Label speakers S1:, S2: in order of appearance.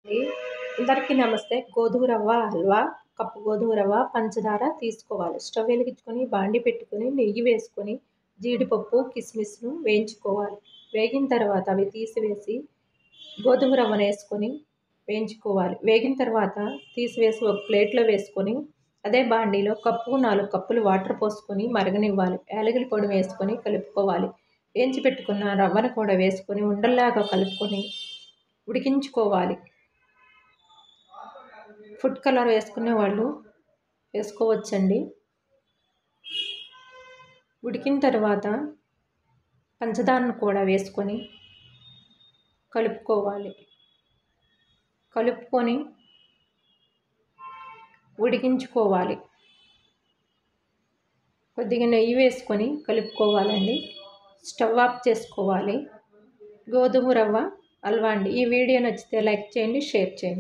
S1: అండి. అందరికీ నమస్తే. గోధుమ రవ్వ హల్వా, కప్పు గోధుమ రవ్వ, పంచదార తీసుకోవాలి. స్టవ్ వెలిగించుకొని, బాండి పెట్టుకొని, నెయ్యి వేసుకొని, జీడిపప్పు, కిస్మిస్‌ను వేయించుకోవాలి. వేగిన తర్వాత అవి తీసివేసి, గోధుమ రవ్వనేసుకొని వేయించుకోవాలి. వేగిన తర్వాత తీసివేసి ఒక ప్లేట్‌లో వేసుకొని, అదే బాండీలో 4 కప్పులు వాటర్ పోసుకొని మరగనివ్వాలి. యాలకుల పొడి వేసుకొని కలుపుకోవాలి. వేయించి పెట్టుకున్న రవ్వను కూడా వేసుకొని ఉండల్లాగా కలుపుకొని ఉడికించుకోవాలి. ఫుడ్ కలర్ వేసుకునే వాళ్ళు వేసుకోవచ్చండి. ఉడికిన తర్వాత పంచదారను కూడా వేసుకొని కలుపుకోవాలి. కలుపుకొని ఉడికించుకోవాలి. కొద్దిగా నెయ్యి వేసుకొని కలుపుకోవాలండి. స్టవ్ ఆఫ్ చేసుకోవాలి. గోధుమ రవ్వ హల్వా అండి. ఈ వీడియో నచ్చితే లైక్ చేయండి, షేర్ చేయండి.